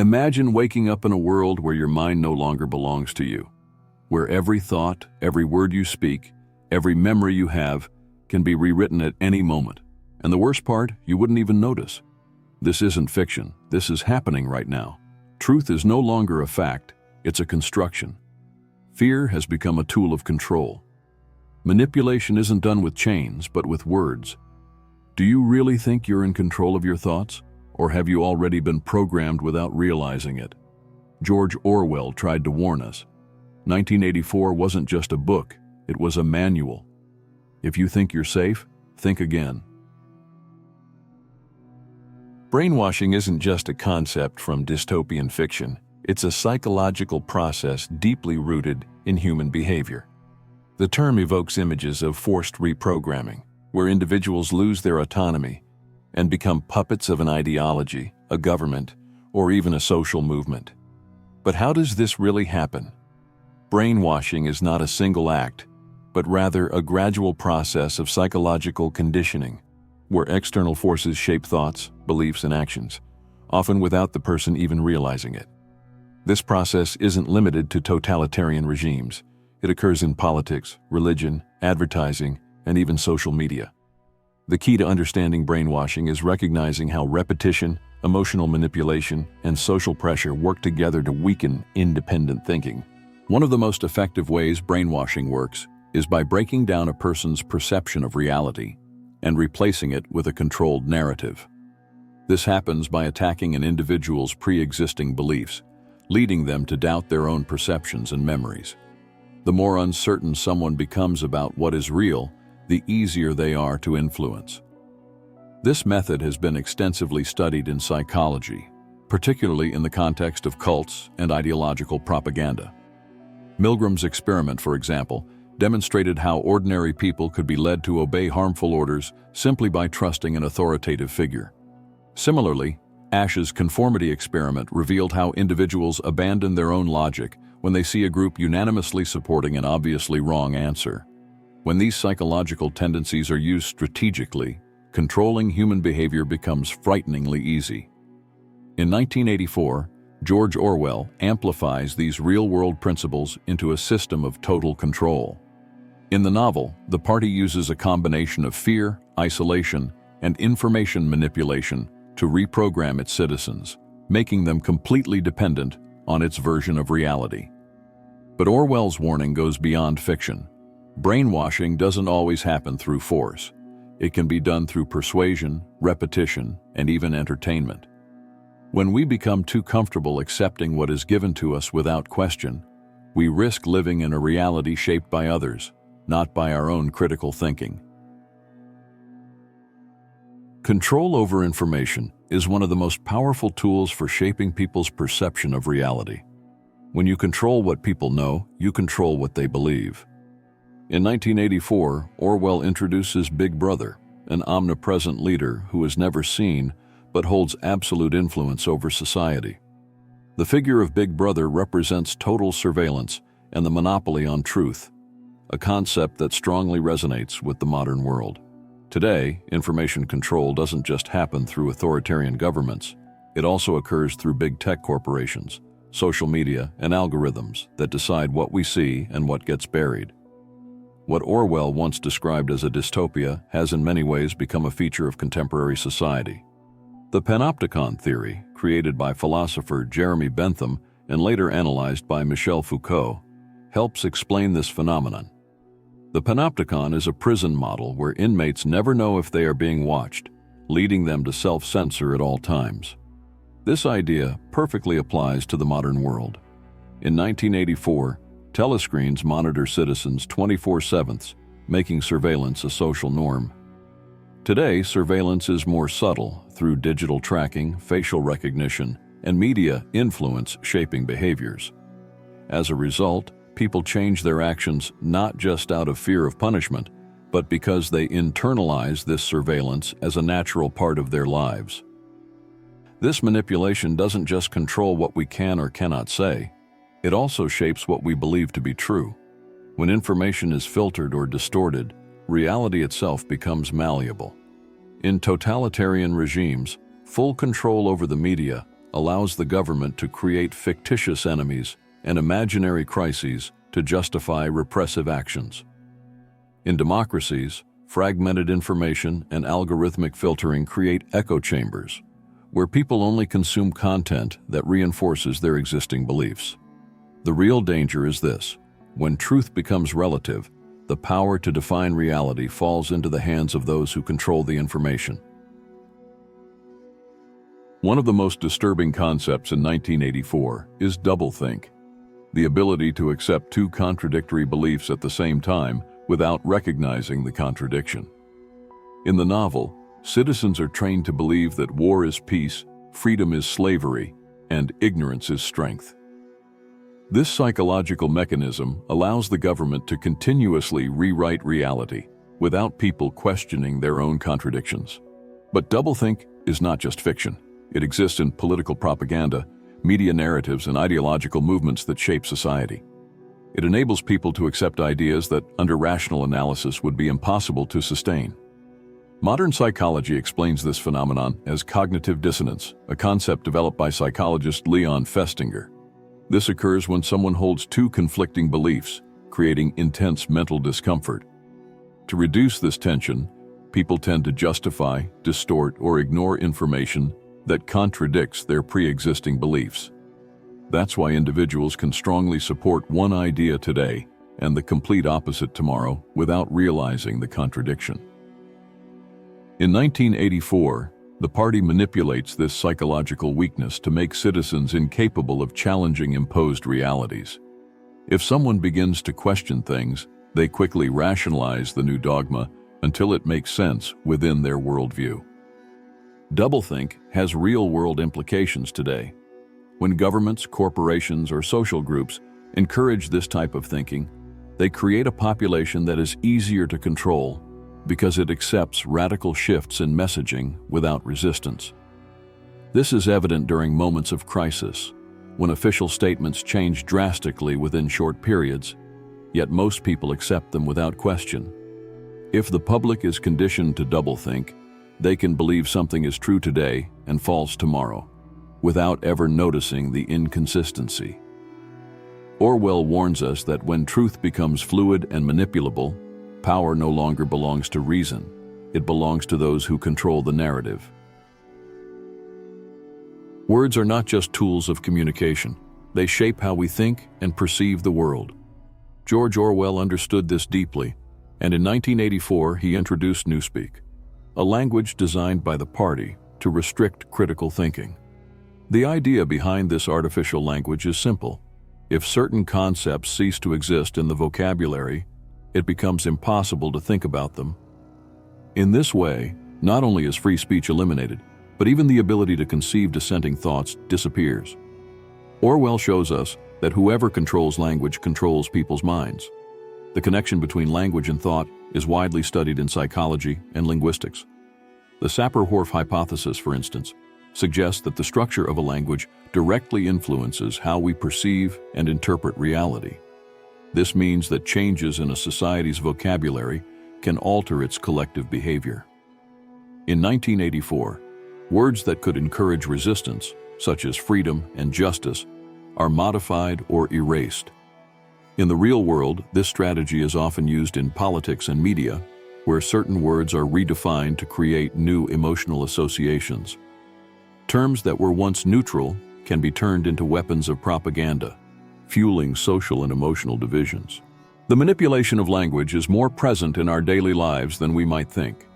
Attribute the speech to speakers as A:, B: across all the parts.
A: Imagine waking up in a world where your mind no longer belongs to you, where every thought, every word you speak, every memory you have can be rewritten at any moment. And the worst part, you wouldn't even notice. This isn't fiction. This is happening right now. Truth is no longer a fact, it's a construction. Fear has become a tool of control. Manipulation isn't done with chains, but with words. Do you really think you're in control of your thoughts? Or have you already been programmed without realizing it? George Orwell tried to warn us. 1984 wasn't just a book, it was a manual. If you think you're safe, think again.
B: Brainwashing isn't just a concept from dystopian fiction. It's a psychological process deeply rooted in human behavior. The term evokes images of forced reprogramming, where individuals lose their autonomy and become puppets of an ideology, a government, or even a social movement. But how does this really happen? Brainwashing is not a single act, but rather a gradual process of psychological conditioning, where external forces shape thoughts, beliefs, and actions, often without the person even realizing it. This process isn't limited to totalitarian regimes. It occurs in politics, religion, advertising, and even social media. The key to understanding brainwashing is recognizing how repetition, emotional manipulation, and social pressure work together to weaken independent thinking. One of the most effective ways brainwashing works is by breaking down a person's perception of reality and replacing it with a controlled narrative. This happens by attacking an individual's pre-existing beliefs, leading them to doubt their own perceptions and memories. The more uncertain someone becomes about what is real, the easier they are to influence. This method has been extensively studied in psychology, particularly in the context of cults and ideological propaganda. Milgram's experiment, for example, demonstrated how ordinary people could be led to obey harmful orders simply by trusting an authoritative figure. Similarly, Ash's conformity experiment revealed how individuals abandon their own logic when they see a group unanimously supporting an obviously wrong answer. When these psychological tendencies are used strategically, controlling human behavior becomes frighteningly easy. In 1984, George Orwell amplifies these real-world principles into a system of total control. In the novel, the party uses a combination of fear, isolation, and information manipulation to reprogram its citizens, making them completely dependent on its version of reality. But Orwell's warning goes beyond fiction. Brainwashing doesn't always happen through force. It can be done through persuasion, repetition, and even entertainment. When we become too comfortable accepting what is given to us without question, we risk living in a reality shaped by others, not by our own critical thinking. Control over information is one of the most powerful tools for shaping people's perception of reality. When you control what people know, you control what they believe. In 1984, Orwell introduces Big Brother, an omnipresent leader who is never seen but holds absolute influence over society. The figure of Big Brother represents total surveillance and the monopoly on truth, a concept that strongly resonates with the modern world. Today, information control doesn't just happen through authoritarian governments. It also occurs through big tech corporations, social media, and algorithms that decide what we see and what gets buried. What Orwell once described as a dystopia has in many ways become a feature of contemporary society. The panopticon theory, created by philosopher Jeremy Bentham and later analyzed by Michel Foucault, helps explain this phenomenon. The panopticon is a prison model where inmates never know if they are being watched, leading them to self-censor at all times. This idea perfectly applies to the modern world. In 1984, telescreens monitor citizens 24/7, making surveillance a social norm. Today, surveillance is more subtle through digital tracking, facial recognition, and media influence shaping behaviors. As a result, people change their actions not just out of fear of punishment, but because they internalize this surveillance as a natural part of their lives. This manipulation doesn't just control what we can or cannot say, it also shapes what we believe to be true. When information is filtered or distorted, reality itself becomes malleable. In totalitarian regimes, full control over the media
A: allows the government to create fictitious enemies and imaginary crises to justify repressive actions. In democracies, fragmented information and algorithmic filtering create echo chambers, where people only consume content that reinforces their existing beliefs. The real danger is this: when truth becomes relative, the power to define reality falls into the hands of those who control the information. One of the most disturbing concepts in 1984 is doublethink, the ability to accept two contradictory beliefs at the same time without recognizing the contradiction. In the novel, citizens are trained to believe that war is peace, freedom is slavery, and ignorance is strength. This psychological mechanism allows the government to continuously rewrite reality without people questioning their own contradictions. But doublethink is not just fiction. It exists in political propaganda, media narratives, and ideological movements that shape society. It enables people to accept ideas that, under rational analysis, would be impossible to sustain. Modern psychology explains this phenomenon as cognitive dissonance, a concept developed by psychologist Leon Festinger. This occurs when someone holds two conflicting beliefs, creating intense mental discomfort. To reduce this tension, people tend to justify, distort, or ignore information that contradicts their pre-existing beliefs. That's why individuals can strongly support one idea today and the complete opposite tomorrow without realizing the contradiction. In 1984, the party manipulates this psychological weakness to make citizens incapable of challenging imposed realities. If someone begins to question things, they quickly rationalize the new dogma until it makes sense within their worldview. Doublethink has real-world implications today. When governments, corporations, or social groups encourage this type of thinking, they create a population that is easier to control because it accepts radical shifts in messaging without resistance. This is evident during moments of crisis, when official statements change drastically within short periods, yet most people accept them without question. If the public is conditioned to doublethink, they can believe something is true today and false tomorrow, without ever noticing the inconsistency. Orwell warns us that when truth becomes fluid and manipulable, power no longer belongs to reason. It belongs to those who control the narrative. Words are not just tools of communication. They shape how we think and perceive the world. George Orwell understood this deeply, and in 1984 he introduced Newspeak, a language designed by the party to restrict critical thinking. The idea behind this artificial language is simple. If certain concepts cease to exist in the vocabulary, it becomes impossible to think about them. In this way, not only is free speech eliminated, but even the ability to conceive dissenting thoughts disappears. Orwell shows us that whoever controls language controls people's minds. The connection between language and thought is widely studied in psychology and linguistics. The Sapir-Whorf hypothesis, for instance, suggests that the structure of a language directly influences how we perceive and interpret reality. This means that changes in a society's vocabulary can alter its collective behavior. In 1984, words that could encourage resistance, such as freedom and justice, are modified or erased. In the real world, this strategy is often used in politics and media, where certain words are redefined to create new emotional associations. Terms that were once neutral can be turned into weapons of propaganda, fueling social and emotional divisions. The manipulation of language is more present in our daily lives than we might think.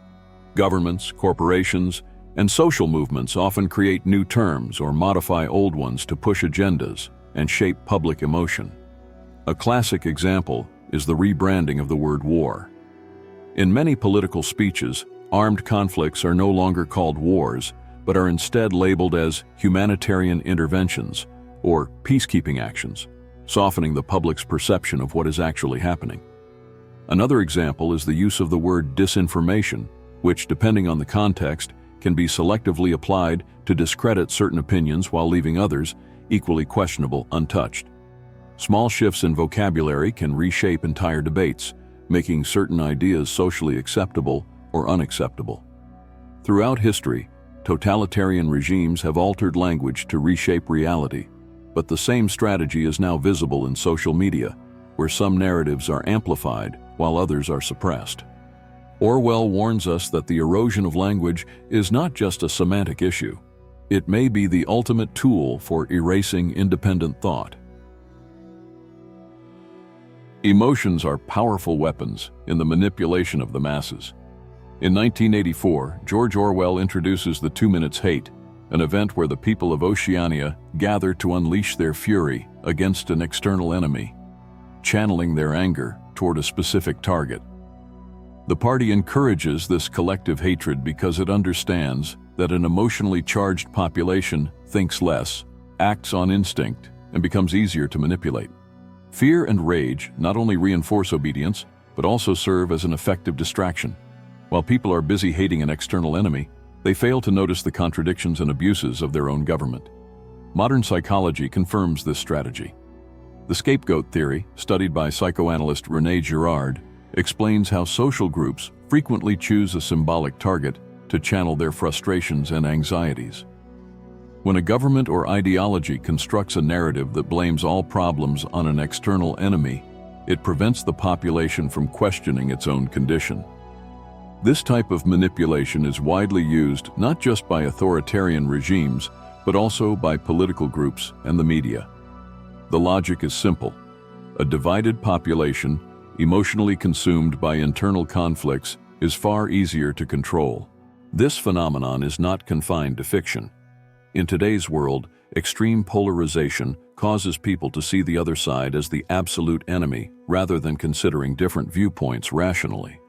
A: Governments, corporations, and social movements often create new terms or modify old ones to push agendas and shape public emotion. A classic example is the rebranding of the word war. In many political speeches, armed conflicts are no longer called wars, but are instead labeled as humanitarian interventions or peacekeeping actions, softening the public's perception of what is actually happening. Another example is the use of the word disinformation, which, depending on the context, can be selectively applied to discredit certain opinions while leaving others, equally questionable, untouched. Small shifts in vocabulary can reshape entire debates, making certain ideas socially acceptable or unacceptable. Throughout history, Totalitarian regimes have altered language to reshape reality, but the same strategy is now visible in social media, where some narratives are amplified while others are suppressed. Orwell warns us that the erosion of language is not just a semantic issue. It may be the ultimate tool for erasing independent thought. Emotions are powerful weapons in the manipulation of the masses. In 1984, George Orwell introduces the 2 Minutes Hate, an event where the people of Oceania gather to unleash their fury against an external enemy, channeling their anger toward a specific target. The party encourages this collective hatred because it understands that an emotionally charged population thinks less, acts on instinct, and becomes easier to manipulate. Fear and rage not only reinforce obedience, but also serve as an effective distraction. While people are busy hating an external enemy, they fail to notice the contradictions and abuses of their own government. Modern psychology confirms this strategy. The scapegoat theory, studied by psychoanalyst René Girard, explains how social groups frequently choose a symbolic target to channel their frustrations and anxieties. When a government or ideology constructs a narrative that blames all problems on an external enemy, it prevents the population from questioning its own condition. This type of manipulation is widely used not just by authoritarian regimes, but also by political groups and the media. The logic is simple. A divided population, emotionally consumed by internal conflicts, is far easier to control. This phenomenon is not confined to fiction. In today's world, extreme polarization causes people to see the other side as the absolute enemy rather than considering different viewpoints rationally.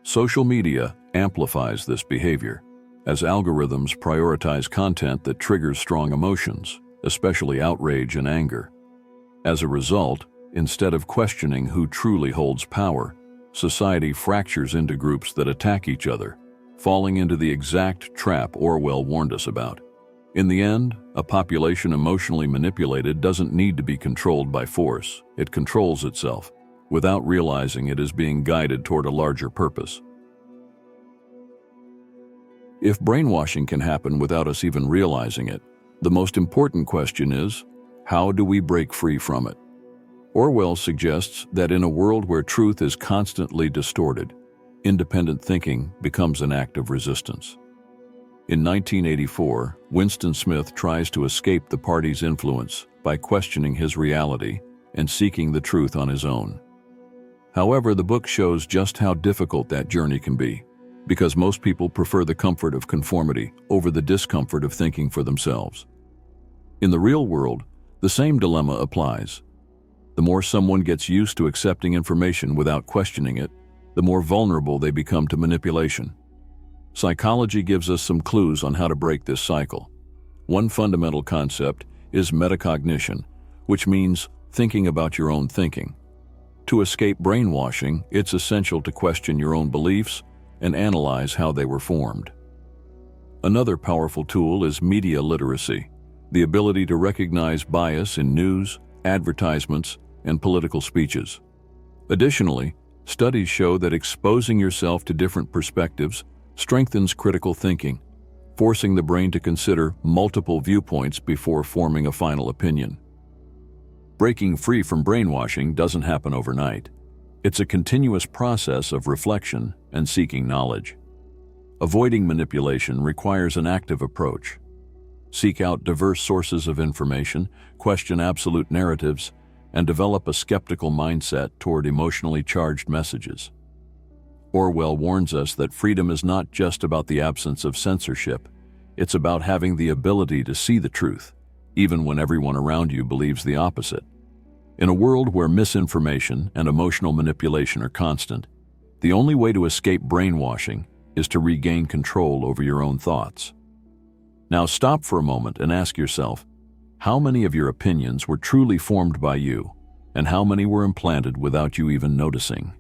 A: Social media amplifies this behavior, as algorithms prioritize content that triggers strong emotions, especially outrage and anger. As a result, instead of questioning who truly holds power, society fractures into groups that attack each other, falling into the exact trap Orwell warned us about. In the end, a population emotionally manipulated doesn't need to be controlled by force. It controls itself, without realizing it is being guided toward a larger purpose. If brainwashing can happen without us even realizing it, the most important question is, how do we break free from it? Orwell suggests that in a world where truth is constantly distorted, independent thinking becomes an act of resistance. In 1984, Winston Smith tries to escape the party's influence by questioning his reality and seeking the truth on his own. However, the book shows just how difficult that journey can be, because most people prefer the comfort of conformity over the discomfort of thinking for themselves. In the real world, the same dilemma applies. The more someone gets used to accepting information without questioning it, the more vulnerable they become to manipulation. Psychology gives us some clues on how to break this cycle. One fundamental concept is metacognition, which means thinking about your own thinking. To escape brainwashing, it's essential to question your own beliefs and analyze how they were formed. Another powerful tool is media literacy, the ability to recognize bias in news, advertisements, and political speeches. Additionally, studies show that exposing yourself to different perspectives strengthens critical thinking, forcing the brain to consider multiple viewpoints before forming a final opinion. Breaking free from brainwashing doesn't happen overnight. It's a continuous process of reflection and seeking knowledge. Avoiding manipulation requires an active approach. Seek out diverse sources of information, question absolute narratives, and develop a skeptical mindset toward emotionally charged messages. Orwell warns us that freedom is not just about the absence of censorship. It's about having the ability to see the truth, even when everyone around you believes the opposite. In a world where misinformation and emotional manipulation are constant, the only way to escape brainwashing is to regain control over your own thoughts. Now stop for a moment and ask yourself, how many of your opinions were truly formed by you, and how many were implanted without you even noticing?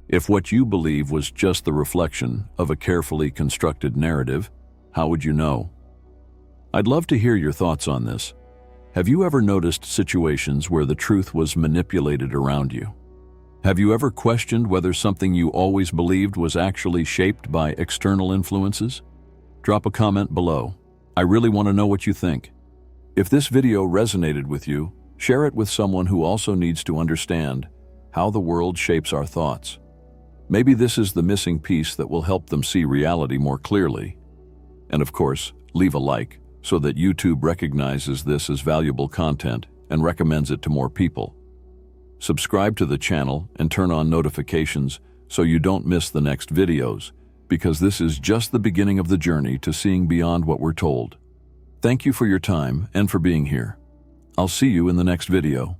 A: If what you believe was just the reflection of a carefully constructed narrative, how would you know? I'd love to hear your thoughts on this. Have you ever noticed situations where the truth was manipulated around you? Have you ever questioned whether something you always believed was actually shaped by external influences? Drop a comment below. I really want to know what you think. If this video resonated with you, share it with someone who also needs to understand how the world shapes our thoughts. Maybe this is the missing piece that will help them see reality more clearly. And of course, leave a like so that YouTube recognizes this as valuable content and recommends it to more people. Subscribe to the channel and turn on notifications so you don't miss the next videos, because this is just the beginning of the journey to seeing beyond what we're told. Thank you for your time and for being here. I'll see you in the next video.